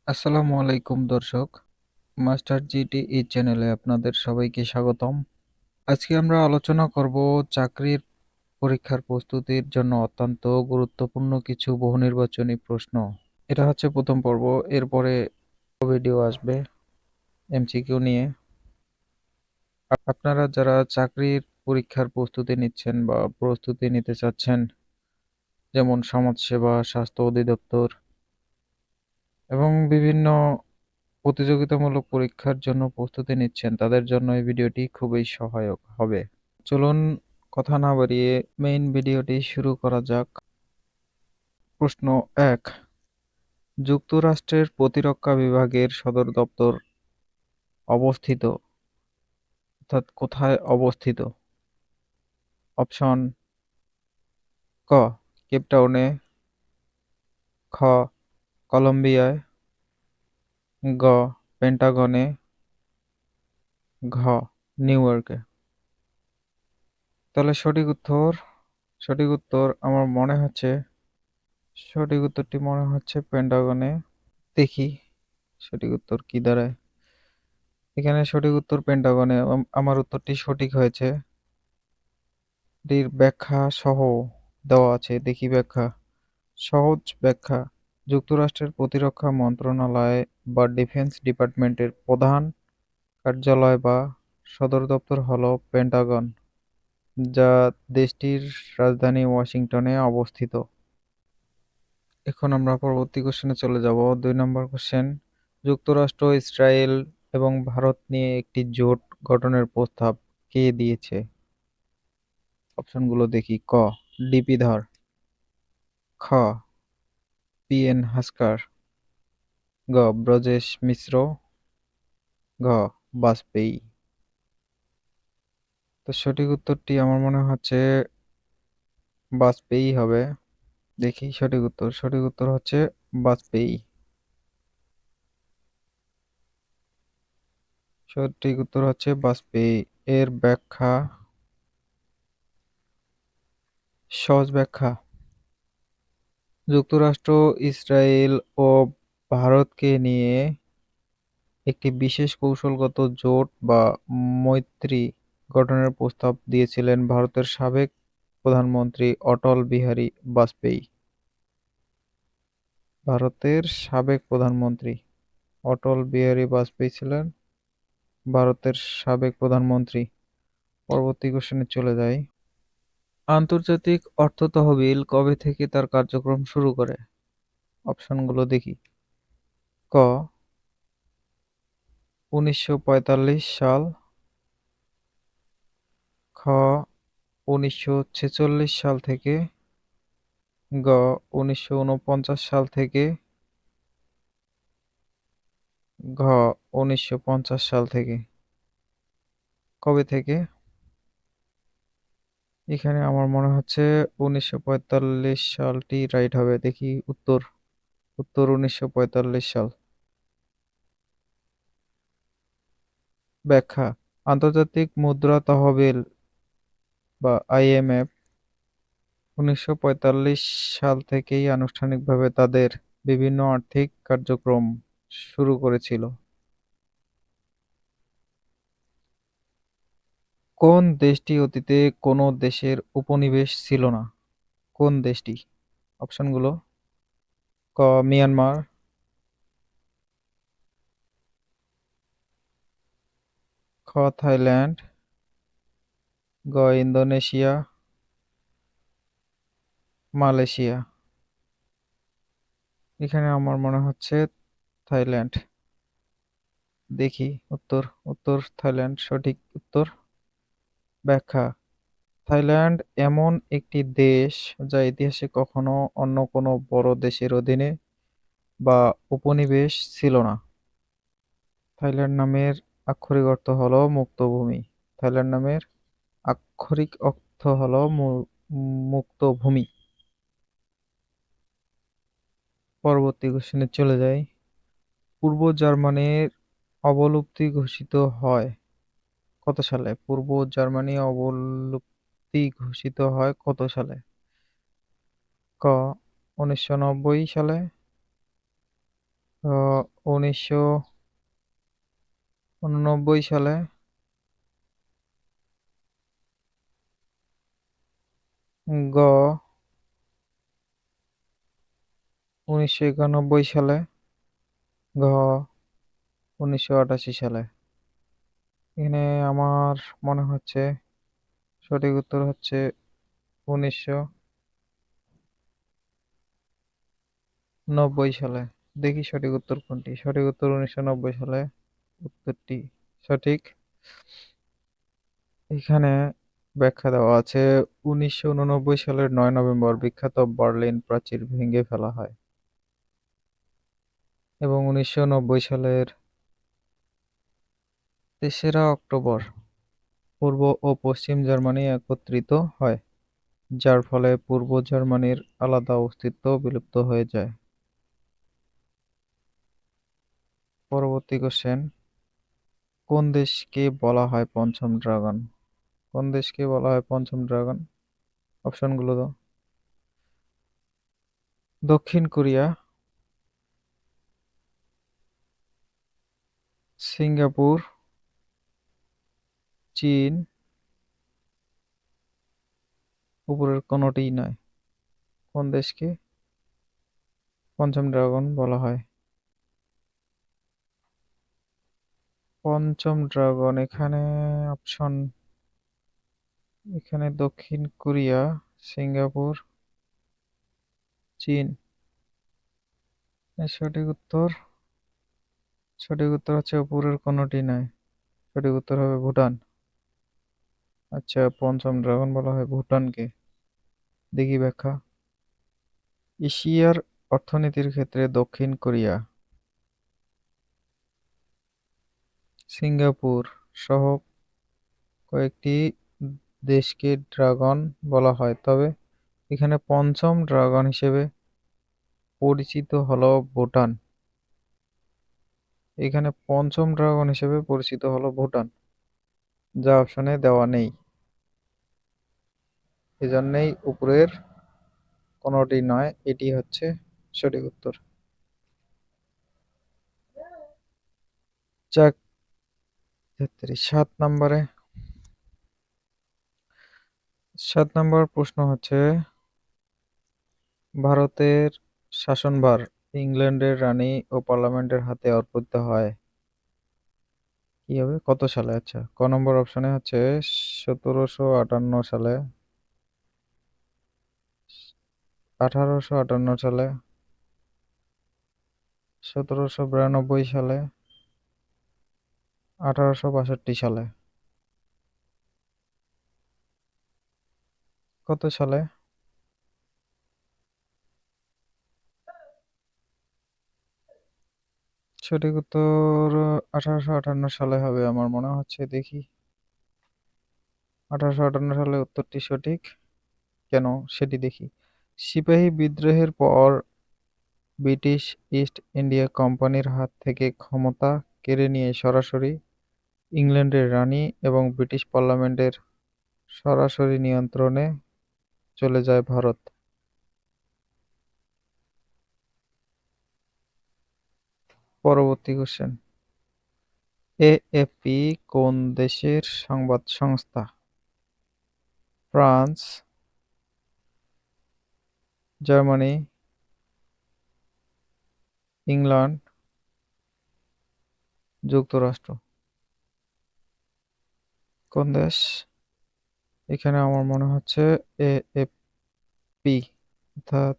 আসসালামু আলাইকুম দর্শক, মাস্টার জিটি এই চ্যানেলে আপনাদের সবাইকে স্বাগতম। আজকে আমরা আলোচনা করব চাকরির পরীক্ষার প্রস্তুতির জন্য অত্যন্ত গুরুত্বপূর্ণ কিছু বহুনির্বাচনী প্রশ্ন। এটা হচ্ছে প্রথম পর্ব। এরপরে ভিডিও আসবে এমসিকিউ নিয়ে। আপনারা যারা চাকরির পরীক্ষার প্রস্তুতি নিচ্ছেন বা প্রস্তুতি নিতে চাচ্ছেন, যেমন সমাজসেবা, স্বাস্থ্য অধিদপ্তর এবং বিভিন্ন প্রতিযোগিতামূলক পরীক্ষার জন্য প্রস্তুতি নিচ্ছেন, তাদের জন্য এই ভিডিওটি খুবই সহায়ক হবে। চলুন কথা না বাড়িয়ে মেইন ভিডিওটি শুরু করা যাক। প্রশ্ন ১, যুক্তরাষ্ট্রের প্রতিরক্ষা বিভাগের সদর দপ্তর অবস্থিত, অর্থাৎ কোথায় অবস্থিত? অপশন: ক কেপটাউনে, খ কলম্বিয়ায়, গ পেন্টাগনে, ঘ নিউ ইয়র্কে। তাহলে সঠিক উত্তর আমার সঠিক উত্তরটি মনে হচ্ছে পেন্টাগনে। দেখি সঠিক উত্তর কি দাঁড়ায়। এখানে সঠিক উত্তর পেন্টাগনে। আমার উত্তরটি সঠিক হয়েছে। এটির ব্যাখ্যা সহ দেওয়া আছে, দেখি ব্যাখ্যা। সহজ ব্যাখ্যা: যুক্তরাষ্ট্রের প্রতিরক্ষা মন্ত্রণালয় বা ডিফেন্স ডিপার্টমেন্টের প্রধান কার্যালয় বা সদর দপ্তর হল পেন্টাগন, যা দেশটির রাজধানী ওয়াশিংটনে অবস্থিত। এখন আমরা পরবর্তী কোশ্চেনে চলে যাব। ২ নম্বর কোশ্চেন: যুক্তরাষ্ট্র, ইসরায়েল এবং ভারত নিয়ে একটি জোট গঠনের প্রস্তাব কে দিয়েছে? অপশনগুলো দেখি। ক ডিপি ধর, খ পি.এন. হাসকার, গ ব্রজেশ মিশ্র, ঘ বাজপেয়ী। তো সঠিক উত্তরটি আমার মনে হচ্ছে বাজপেয়ী হবে। দেখি সঠিক উত্তর হচ্ছে বাজপেয়ী। সঠিক উত্তর হচ্ছে বাজপেয়ী। এর ব্যাখ্যা, সহজ ব্যাখ্যা: যুক্তরাষ্ট্র, ইসরায়েল ও ভারতকে নিয়ে একটি বিশেষ কৌশলগত জোট বা মৈত্রী গঠনের প্রস্তাব দিয়েছিলেন ভারতের সাবেক প্রধানমন্ত্রী অটল বিহারী বাজপেয়ী। ভারতের সাবেক প্রধানমন্ত্রী অটল বিহারী বাজপেয়ী ছিলেন ভারতের সাবেক প্রধানমন্ত্রী। পরবর্তী কোশ্চেনে চলে যাই। আন্তর্জাতিক অর্থ তহবিল কবে থেকে তার কার্যক্রম শুরু করে? অপশনগুলো দেখি। ক ১৯৪৫ সাল, খ ১৯৪৬ সাল থেকে, গ ১৯৪৯ সাল থেকে, ঘ ১৯৫০ সাল থেকে। কবে থেকে? এখানে আমার মনে হচ্ছে ১৯৪৫ সালটি রাইট হবে। দেখি উত্তর ১৯৪৫ সাল। ব্যাখ্যা: আন্তর্জাতিক মুদ্রা তহবিল বা আইএমএফ ১৯৪৫ সাল থেকেই আনুষ্ঠানিকভাবে তাদের বিভিন্ন আর্থিক কার্যক্রম শুরু করেছিল। কোন দেশটি অতীতে কোনো দেশের উপনিবেশ ছিল না? কোন দেশটি? অপশনগুলো: ক মিয়ানমার, খ থাইল্যান্ড, গ ইন্দোনেশিয়া, মালয়েশিয়া। এখানে আমার মনে হচ্ছে থাইল্যান্ড। দেখি উত্তর থাইল্যান্ড সঠিক উত্তর। ব্যাখ্যা: থাইল্যান্ড এমন একটি দেশ যা ইতিহাসে কখনো অন্য কোনো বড় দেশের অধীনে বা উপনিবেশ ছিল না। থাইল্যান্ড নামের আক্ষরিক অর্থ হলো মুক্ত ভূমি। থাইল্যান্ড নামের আক্ষরিক অর্থ হলো মুক্ত ভূমি। পরবর্তী কোশ্চেনে চলে যাই। পূর্ব জার্মানির অবলুপ্তি ঘোষিত হয় কত সালে? পূর্ব জার্মানি অবলুপ্তি ঘোষিত হয় কত সালে? ক ১৯৯০ সালে, 1989 সালে। গ 1991 সালে। ঘ 1988 সালে। এখানে আমার মনে হচ্ছে সঠিক উত্তর হচ্ছে 1990 সালে। দেখি সঠিক উত্তর কোনটি। সঠিক উত্তর 1990 সালে। উত্তরটি সঠিক। এখানে ব্যাখ্যা দেওয়া আছে, 1989 সালের 9 নভেম্বর বিখ্যাত বার্লিন প্রাচীর ভেঙে ফেলা হয় এবং 1990 সালের 3রা অক্টোবর পূর্ব ও পশ্চিম জার্মানি একত্রিত হয়, যার ফলে পূর্ব জার্মানির আলাদা অস্তিত্ব বিলুপ্ত হয়ে যায়। পরবর্তী কোশ্চেন, কোন দেশকে বলা হয় পঞ্চম ড্রাগন? কোন দেশকে বলা হয় পঞ্চম ড্রাগন? অপশনগুলো দাও। দক্ষিণ কোরিয়া, সিঙ্গাপুর, চীন, উপরের কোনটিই নয়। কোন দেশকে পঞ্চম ড্রাগন বলা হয়? পঞ্চম ড্রাগন এখানে অপশন, এখানে দক্ষিণ কোরিয়া, সিঙ্গাপুর, চীন। এর সঠিক উত্তর হচ্ছে উপরের কোনটি নয়। সঠিক উত্তর হবে ভুটান। আচ্ছা, পঞ্চম ড্রাগন বলা হয় ভুটানকে। দেখি ব্যাখ্যা। এশিয়ার অর্থনীতির ক্ষেত্রে দক্ষিণ কোরিয়া, সিঙ্গাপুর সহ কয়েকটি দেশকে ড্রাগন বলা হয়, তবে এখানে পঞ্চম ড্রাগন হিসেবে পরিচিত হলো ভুটান। এখানে পঞ্চম ড্রাগন হিসেবে পরিচিত হলো ভুটান, যা অপশনে দেওয়া নেই। এজন্যই উপরের কোনটি নয়, এটি হচ্ছে সঠিক উত্তর। যাক, 7 নম্বরে 7 নম্বর প্রশ্ন হচ্ছে, ভারতের শাসনভার ইংল্যান্ডের রানী ও পার্লামেন্টের হাতে অর্পিত হয় কি হবে, কত সালে? আচ্ছা, ক নম্বর অপশনে হচ্ছে 1758 সালে, 1858 সালে, 1792 সালে, 1862 সালে। কত সালে? সঠিক উত্তর 1858 সালে হবে আমার মনে হচ্ছে। দেখি, 1858 সালে উত্তরটি সঠিক কেন সেটি দেখি। সিপাহী বিদ্রোহের পর ব্রিটিশ ইস্ট ইন্ডিয়া কোম্পানির হাত থেকে ক্ষমতা কেড়ে নিয়ে সরাসরি ইংল্যান্ডের রানী এবং ব্রিটিশ পার্লামেন্টের সরাসরি নিয়ন্ত্রণে চলে যায় ভারত। পরবর্তী কোশ্চেন, এএফপি কোন দেশের সংবাদ সংস্থা? ফ্রান্স, জার্মানি, ইংল্যান্ড, যুক্তরাষ্ট্র। কোন দেশ? এখানে আমার মনে হচ্ছে এএফপি, অর্থাৎ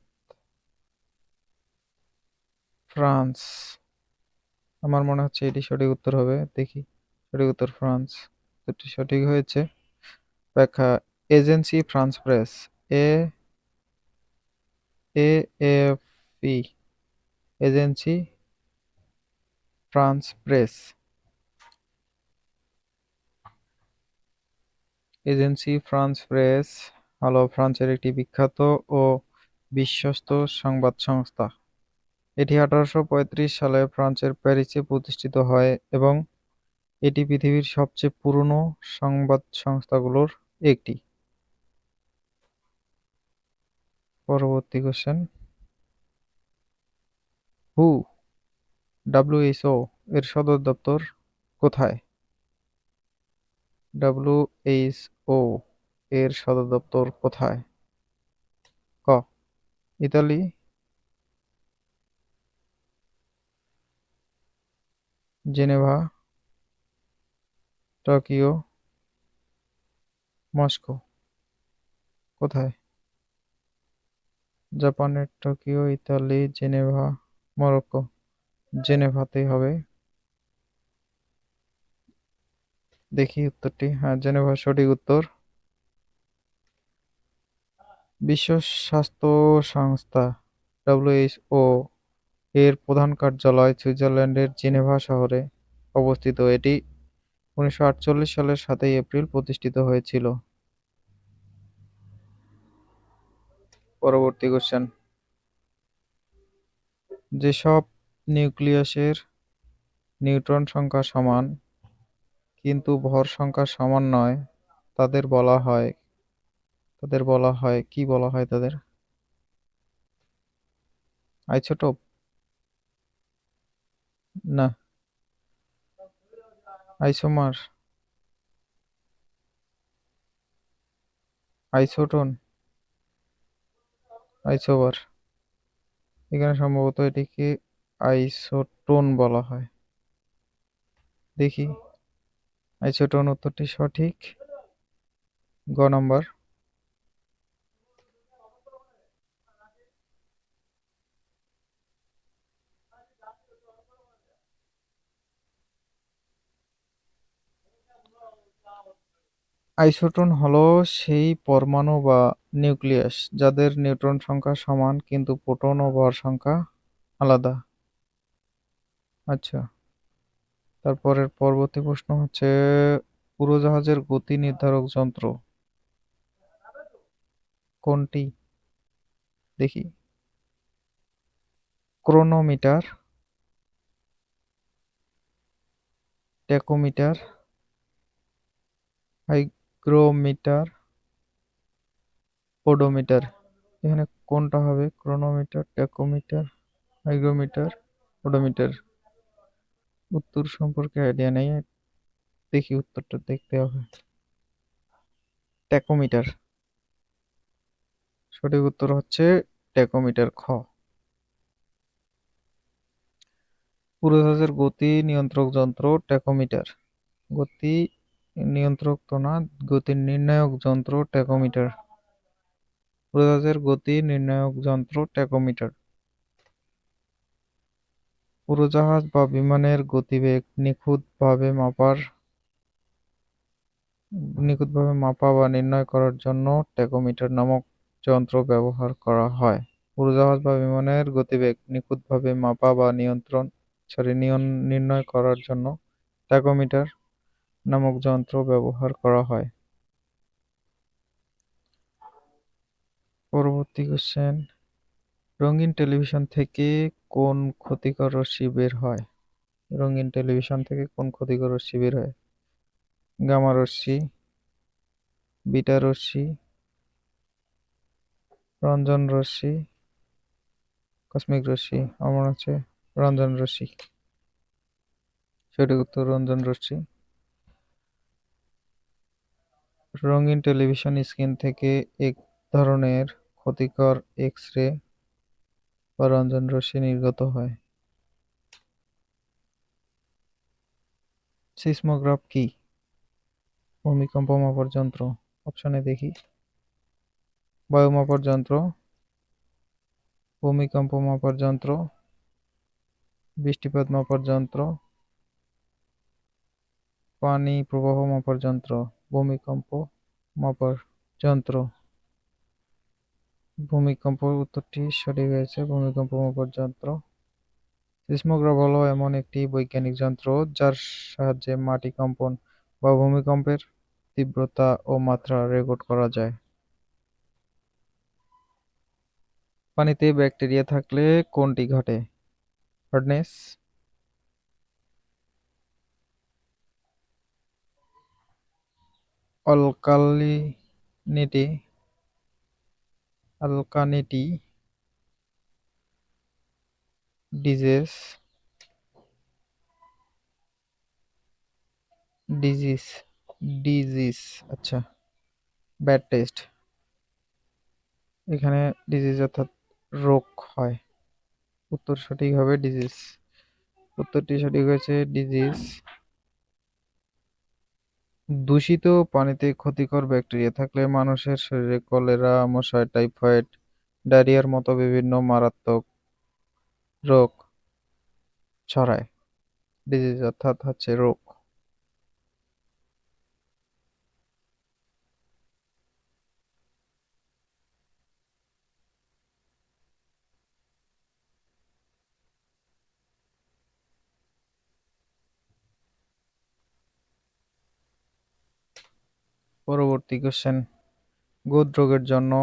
ফ্রান্স। আমার মনে হচ্ছে এটি সঠিক উত্তর হবে। দেখি, সঠিক উত্তর ফ্রান্স। উত্তরটি সঠিক হয়েছে। ব্যাখ্যা, এজেন্সি ফ্রান্স প্রেস, এ AFP, agency France press. Agency France press হলো ফ্রান্সের একটি বিখ্যাত ও বিশ্বস্ত সংবাদ সংস্থা। এটি 1835 সালে ফ্রান্সের প্যারিসে প্রতিষ্ঠিত হয় এবং এটি পৃথিবীর সবচেয়ে পুরনো সংবাদ সংস্থাগুলোর একটি। পরবর্তী কোশ্চেন, হু ডব্লিউএইচও এর সদর দপ্তর কোথায়? ডব্লিউএইচও এর সদর দপ্তর কোথায়? ক. Italy, Geneva, Tokyo, Moscow. কোথায়? জাপানের টোকিও, ইতালি, জেনেভা, মরক্কো। জেনেভাতেই হবে। দেখি উত্তরটি। হ্যাঁ, জেনেভা সঠিক উত্তর। বিশ্ব স্বাস্থ্য সংস্থা ডব্লিউএইচও এর প্রধান কার্যালয় সুইজারল্যান্ডের জেনেভা শহরে অবস্থিত। এটি 1948 সালের 7 এপ্রিল প্রতিষ্ঠিত হয়েছিল। পরবর্তী কোশ্চেন। যেসব নিউক্লিয়াসের নিউট্রন সংখ্যা সমান কিন্তু ভর সংখ্যা সমান নয় তাদের বলা হয় কি বলা হয় তাদের? আইসোটোপ? না। আইসোমার? আইসোটোন? আইসোবার? এখানে সম্ভবত এটিকে আইসোটোন বলা হয়। দেখি। আইসোটোন উত্তরটি সঠিক। গ নাম্বার। আইসোটোন হলো সেই পরমাণু বা নিউক্লিয়াস যাদের নিউট্রন সংখ্যা সমান কিন্তু প্রোটন ও ভর সংখ্যা আলাদা। আচ্ছা, তারপরের পরবর্তী প্রশ্ন হচ্ছে উড়োজাহাজের গতি নির্ধারক যন্ত্র কোনটি? দেখি। Chronometer, tachometer, hygrometer, odometer. এখানে কোনটা হবে? Chronometer, tachometer, hygrometer, odometer. উত্তর সম্পর্কে আইডিয়া নেই। দেখি, উত্তরটা দেখতে হবে। ট্যাকোমিটার। সঠিক উত্তর হচ্ছে ট্যাকোমিটার, খ। উড়োজাহাজের গতি নিয়ন্ত্রক যন্ত্র ট্যাকোমিটার। গতি নিয়ন্ত্রক তো না, গতি নির্ণায়ক যন্ত্র ট্যাকোমিটার। উড়োজাহাজের গতি নির্ণায়ক যন্ত্র ট্যাকোমিটার। উড়োজাহাজ বা বিমানের গতিবেগ নিখুঁতভাবে মাপা বা নির্ণয় করার জন্য ট্যাকোমিটার নামক যন্ত্র ব্যবহার করা হয়। উড়োজাহাজ বা বিমানের গতিবেগ নিখুঁতভাবে মাপা বা নির্ণয় করার জন্য ট্যাকোমিটার নামক যন্ত্র ব্যবহার করা হয়। পরবর্তী কোশ্চেন। রঙিন টেলিভিশন থেকে কোন ক্ষতিকর রশ্মি বের হয়? রঙিন টেলিভিশন থেকে কোন ক্ষতিকর রশ্মি বের হয়? গামা রশ্মি, বিটা রশ্মি, রঞ্জন রশ্মি, কসমিক রশ্মি। আমার মনে হচ্ছে রঞ্জন রশ্মি। সঠিক উত্তর রঞ্জন রশ্মি। রঙিন টেলিভিশন স্ক্রিন থেকে এক ধরনের ক্ষতিকর এক্স-রে বা রঞ্জন রশ্মি নির্গত হয়। সিসমোগ্রাফ কি? ভূমিকম্প মাপার যন্ত্র। অপশনে দেখি। বায়ু মাপার যন্ত্র, ভূমিকম্প মাপার যন্ত্র, বৃষ্টিপাত মাপার যন্ত্র, পানি প্রবাহ মাপার যন্ত্র। ভূমিকম্প মাপার যন্ত্র। ভূমিকম্প উত্তরটি সঠিক হয়েছে, ভূমিকম্প মাপার যন্ত্র। সিসমোগ্রাফ হলো এমন একটি বৈজ্ঞানিক যন্ত্র যার সাহায্যে মাটি কম্পন বা ভূমিকম্পের তীব্রতা ও মাত্রা রেকর্ড করা যায়। পানিতে ব্যাকটেরিয়া থাকলে কোনটি ঘটে? Hardness, alkalinity, অ্যালকানিটি, disease, disease, disease, আচ্ছা, ব্যাড টেস্ট। এখানে ডিজিজ অর্থাৎ রোগ হয়। উত্তর সঠিক হবে ডিজিজ। উত্তরটি সঠিক হয়েছে ডিজিজ। দূষিত পানিতে ক্ষতিকর ব্যাকটেরিয়া থাকলে মানুষের শরীরে কলেরা, আমাশয়, টাইফয়েড, ডায়রিয়ার মতো বিভিন্ন মারাত্মক রোগ ছড়ায়। ডিজিজ অর্থাৎ হচ্ছে রোগ। পরবর্তী কোশ্চেন, গোদ জন্য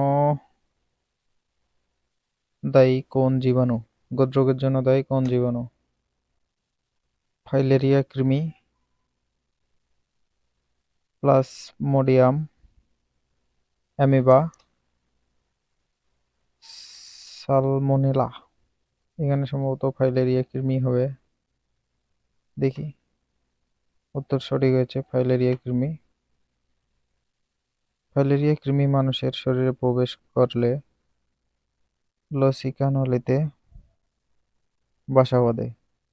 দায়ী কোন জীবাণু? গোদ জন্য দায়ী কোন জীবাণু? ফাইলেরিয়া কৃমি, প্লাজমোডিয়াম, অ্যামিবা, সালমোনেলা। এখানে সম্ভবত ফাইলেরিয়া কৃমি হবে। দেখি, উত্তর সঠিক হয়েছে ফাইলেরিয়া কৃমি। ফাইলেরিয়া কৃমি মানুষের শরীরে প্রবেশ করলে লসিকা নলীতে বাসা বাঁধে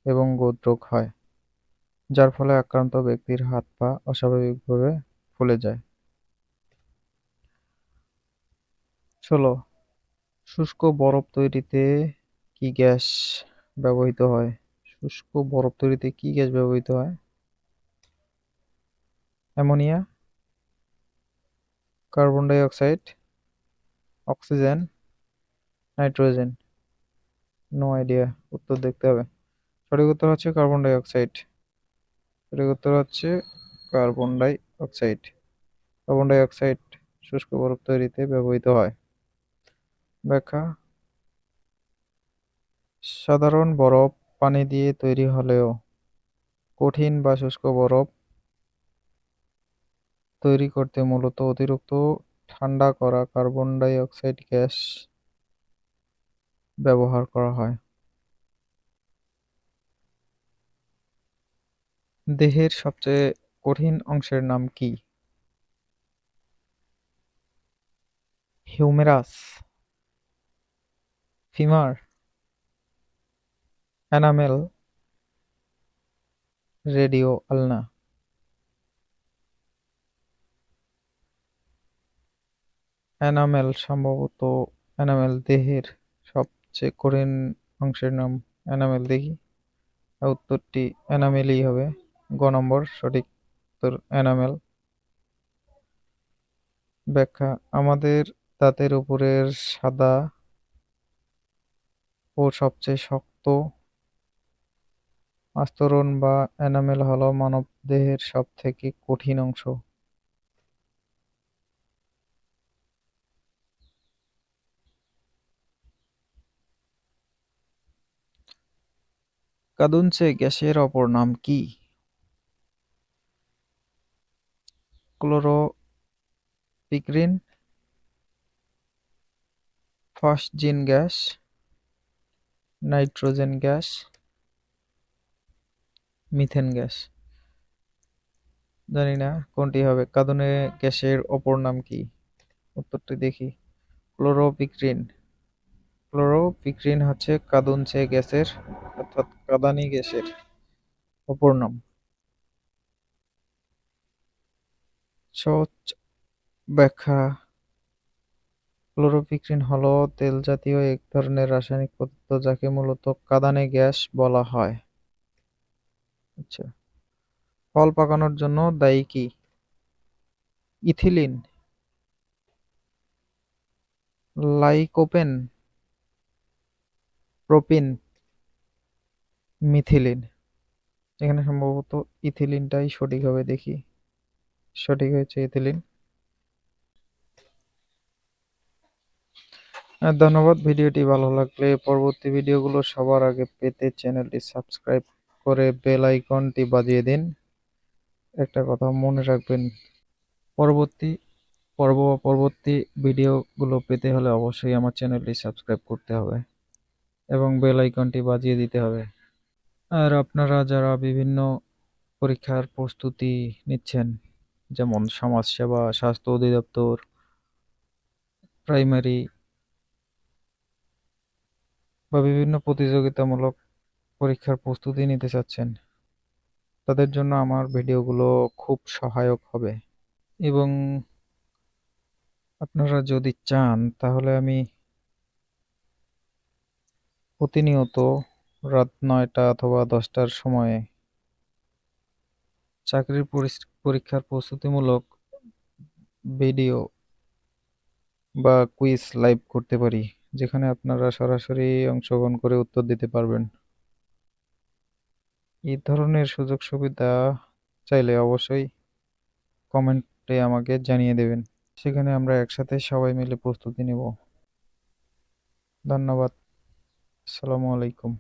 এবং গোত্রক হয়, যার ফলে আক্রান্ত ব্যক্তির হাত পা অস্বাভাবিকভাবে ফুলে যায়। ১৬, শুষ্ক বরফ তৈরিতে কি গ্যাস ব্যবহৃত হয়? শুষ্ক বরফ তৈরিতে কি গ্যাস ব্যবহৃত হয়? Ammonia, carbon dioxide, oxygen, nitrogen. No idea, উত্তর দেখতে হবে। সঠিক উত্তর হচ্ছে কার্বন ডাই অক্সাইড। সঠিক উত্তর হচ্ছে carbon die oxide. Carbon die oxide শুষ্ক বরফ তৈরিতে ব্যবহৃত হয়। ব্যাখ্যা, সাধারণ বরফ পানি দিয়ে তৈরি হলেও কঠিন বা শুষ্ক বরফ তৈরি করতে মূলত অতিরিক্ত ঠান্ডা করা কার্বন ডাই অক্সাইড গ্যাস ব্যবহার করা হয়। দেহের সবচেয়ে কঠিন অংশের নাম কি? হিউমেরাস, ফিমার, এনামেল, রেডিও আলনা। এনামেল সম্ভবত, এনামেল দেহের সবচেয়ে কঠিন অংশের নাম এনামেল। দেখি, উত্তরটি এনামেলই হবে। গ নম্বর সঠিক উত্তর এনামেল। ব্যাখ্যা, আমাদের দাঁতের উপরের সাদা ও সবচেয়ে শক্ত আস্তরণ বা এনামেল হলো মানবদেহের সবথেকে কঠিন অংশ। কাদুনচে গ্যাসের অপর নাম কি? Chloropicrin, phosgene gas, nitrogen gas, methane gas. জানি না কোনটি হবে। কাঁদুনে গ্যাসের অপর নাম কি? উত্তরটি দেখি, ক্লোরোপিক্রিন। ক্লোরোপিক্রিন হচ্ছে কাদুনচে গ্যাসের অর্থাৎ কাদানি গ্যাসের অপর নাম। সহজ ব্যাখ্যা, ক্লোরোপিক্রিন হলো তেল জাতীয় এক ধরনের রাসায়নিক পদার্থ যাকে মূলত কাঁদানে গ্যাস বলা হয়। আচ্ছা, ফল পাকানোর জন্য দায়ী কি? Ethylene, lycopene, propene, methylene. এখানে সম্ভবত ইথিলিনটাই সঠিক হবে। দেখি, সঠিক হয়েছে ইথিলিন। ধন্যবাদ। ভিডিওটি ভালো লাগলে পরবর্তী ভিডিওগুলো সবার আগে পেতে চ্যানেলটি সাবস্ক্রাইব করে বেল আইকনটি বাজিয়ে দিন। একটা কথা মনে রাখবেন, পরবর্তী পর্ব বা পরবর্তী ভিডিওগুলো পেতে হলে অবশ্যই আমার চ্যানেলটি সাবস্ক্রাইব করতে হবে এবং বেল আইকনটি বাজিয়ে দিতে হবে। আর আপনারা যারা বিভিন্ন পরীক্ষার প্রস্তুতি নিচ্ছেন, যেমন সমাজসেবা, স্বাস্থ্য অধিদপ্তর, প্রাইমারি বা বিভিন্ন প্রতিযোগিতামূলক পরীক্ষার প্রস্তুতি নিতে চাচ্ছেন, তাদের জন্য আমার ভিডিওগুলো খুব সহায়ক হবে। এবং আপনারা যদি চান তাহলে আমি প্রতিনিয়ত রাত ৯টা অথবা ১০টার সময়ে চাকরির পরীক্ষার প্রস্তুতিমূলক ভিডিও বা কুইজ লাইভ করতে পারি, যেখানে আপনারা সরাসরি অংশগ্রহণ করে উত্তর দিতে পারবেন। এই ধরনের সুযোগ সুবিধা চাইলে অবশ্যই কমেন্টে আমাকে জানিয়ে দেবেন। সেখানে আমরা একসাথে সবাই মিলে প্রস্তুতি নেব। ধন্যবাদ। আসসালামু আলাইকুম।